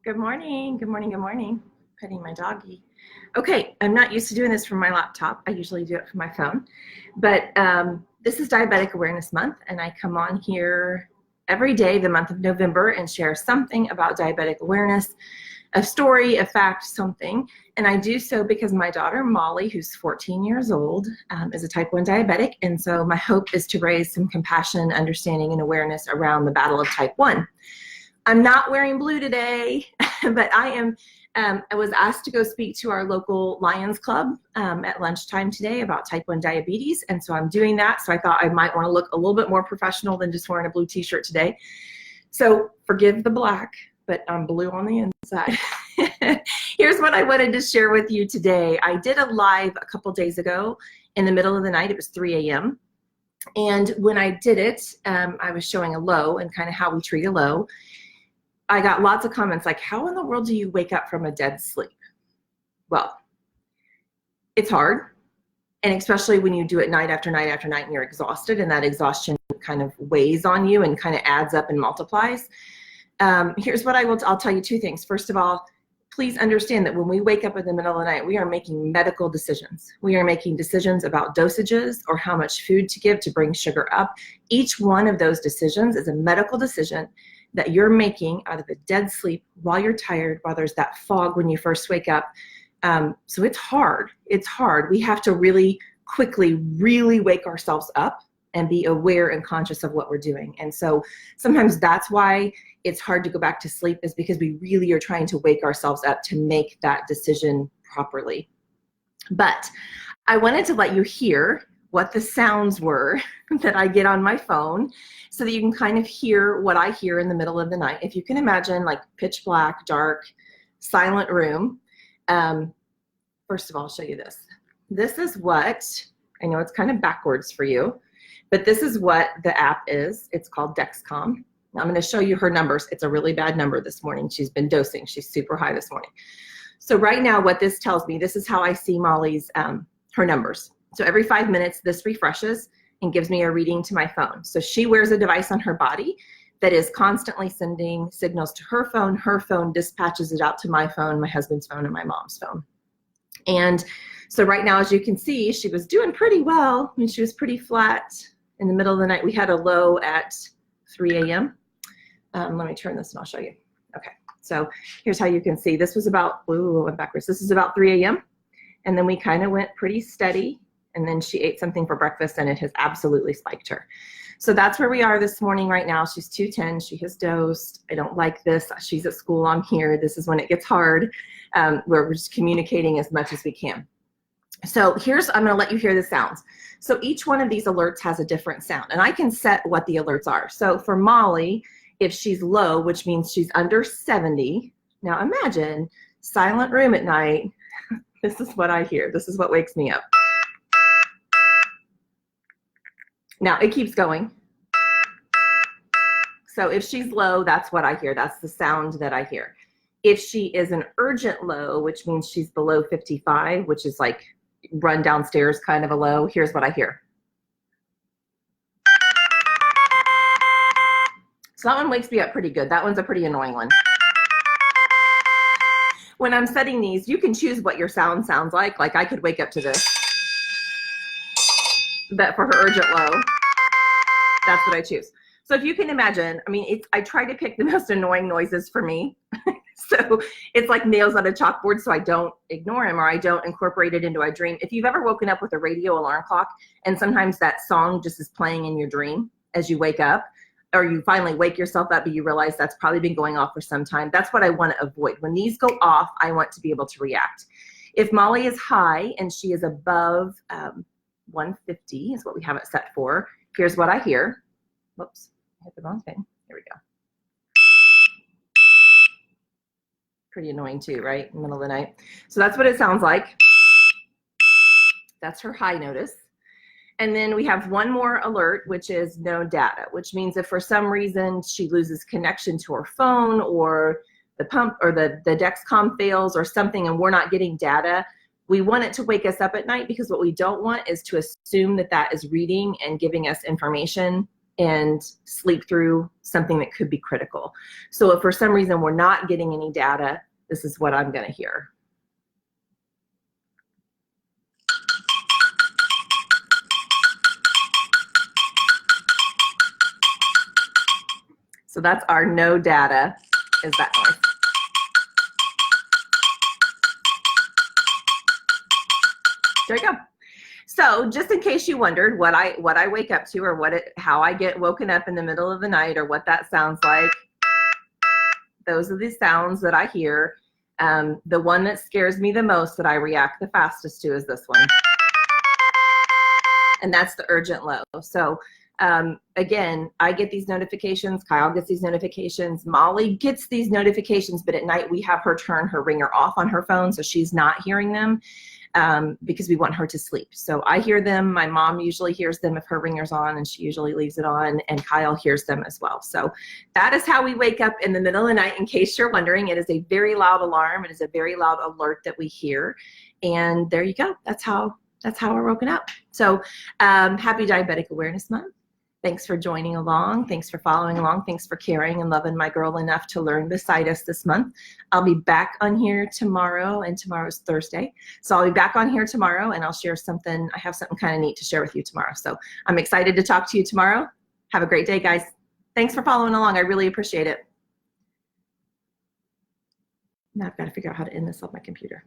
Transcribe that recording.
Good morning, good morning, good morning. Petting my doggy. Okay, I'm not used to doing this from my laptop. I usually do it from my phone. But this is Diabetic Awareness Month, and I come on here every day the month of November and share something about diabetic awareness, a story, a fact, something. And I do so because my daughter, Molly, who's 14 years old, is a type 1 diabetic. And so my hope is to raise some compassion, understanding, and awareness around the battle of type 1. I'm not wearing blue today, but I am. I was asked to go speak to our local Lions Club at lunchtime today about type 1 diabetes, and so I'm doing that. So I thought I might want to look a little bit more professional than just wearing a blue t-shirt today. So forgive the black, but I'm blue on the inside. Here's what I wanted to share with you today. I did a live a couple days ago in the middle of the night. It was 3 a.m. And when I did it, I was showing a low and kind of how we treat a low. I got lots of comments like, how in the world do you wake up from a dead sleep? Well, it's hard. And especially when you do it night after night after night and you're exhausted, and that exhaustion kind of weighs on you and kind of adds up and multiplies. Here's what I'll tell you two things. First of all, please understand that when we wake up in the middle of the night, we are making medical decisions. We are making decisions about dosages or how much food to give to bring sugar up. Each one of those decisions is a medical decision that you're making out of a dead sleep while you're tired, while there's that fog when you first wake up. So it's hard. It's hard. We have to really quickly really wake ourselves up and be aware and conscious of what we're doing. And so sometimes that's why it's hard to go back to sleep, is because we really are trying to wake ourselves up to make that decision properly. But I wanted to let you hear what the sounds were that I get on my phone so that you can kind of hear what I hear in the middle of the night. If you can imagine, like pitch black, dark, silent room. First of all, I'll show you this. This is what, I know it's kind of backwards for you, but this is what the app is. It's called Dexcom. Now I'm going to show you her numbers. It's a really bad number this morning. She's been dosing. She's super high this morning. So right now what this tells me, this is how I see Molly's, her numbers. So every 5 minutes, this refreshes and gives me a reading to my phone. So she wears a device on her body that is constantly sending signals to her phone. Her phone dispatches it out to my phone, my husband's phone, and my mom's phone. And so right now, as you can see, she was doing pretty well. I mean, she was pretty flat in the middle of the night. We had a low at 3 a.m. Let me turn this and I'll show you. Okay, so here's how you can see. This was about, ooh, I went backwards. This is about 3 a.m. And then we kind of went pretty steady. And then she ate something for breakfast and it has absolutely spiked her. So that's where we are this morning right now. She's 210, she has dosed. I don't like this. She's at school, I'm here. This is when it gets hard. We're just communicating as much as we can. So I'm gonna let you hear the sounds. So each one of these alerts has a different sound, and I can set what the alerts are. So for Molly, if she's low, which means she's under 70, now imagine silent room at night. This is what I hear. This is what wakes me up. Now it keeps going. So if she's low, that's what I hear. That's the sound that I hear. If she is an urgent low, which means she's below 55, which is like run downstairs kind of a low, here's what I hear. So that one wakes me up pretty good. That one's a pretty annoying one. When I'm setting these, you can choose what your sound sounds like. Like I could wake up to this. But for her urgent low, that's what I choose. So if you can imagine, I mean, I try to pick the most annoying noises for me. So it's like nails on a chalkboard, so I don't ignore them or I don't incorporate it into a dream. If you've ever woken up with a radio alarm clock and sometimes that song just is playing in your dream as you wake up, or you finally wake yourself up but you realize that's probably been going off for some time, that's what I want to avoid. When these go off, I want to be able to react. If Molly is high and she is above 150 is what we have it set for. Here's what I hear. Whoops, I hit the wrong thing. Here we go. Pretty annoying too, right? In the middle of the night. So that's what it sounds like. That's her high notice. And then we have one more alert, which is no data, which means if for some reason she loses connection to her phone or the pump or the Dexcom fails or something and we're not getting data, we want it to wake us up at night, because what we don't want is to assume that that is reading and giving us information and sleep through something that could be critical. So if for some reason we're not getting any data, this is what I'm going to hear. So that's our no data, is that noise. There you go. So just in case you wondered what I wake up to, or how I get woken up in the middle of the night, or what that sounds like, those are the sounds that I hear. The one that scares me the most, that I react the fastest to, is this one. And that's the urgent low. So again, I get these notifications, Kyle gets these notifications, Molly gets these notifications, but at night we have her turn her ringer off on her phone so she's not hearing them, because we want her to sleep. So I hear them, my mom usually hears them if her ringer's on, and she usually leaves it on, and Kyle hears them as well. So that is how we wake up in the middle of the night, in case you're wondering. It is a very loud alarm, it is a very loud alert that we hear, and there you go. That's how we're woken up. So happy Diabetic Awareness Month. Thanks for joining along. Thanks for following along. Thanks for caring and loving my girl enough to learn beside us this month. I'll be back on here tomorrow, and tomorrow's Thursday. So I'll be back on here tomorrow, and I'll share something. I have something kind of neat to share with you tomorrow. So I'm excited to talk to you tomorrow. Have a great day, guys. Thanks for following along. I really appreciate it. Now I've got to figure out how to end this on my computer.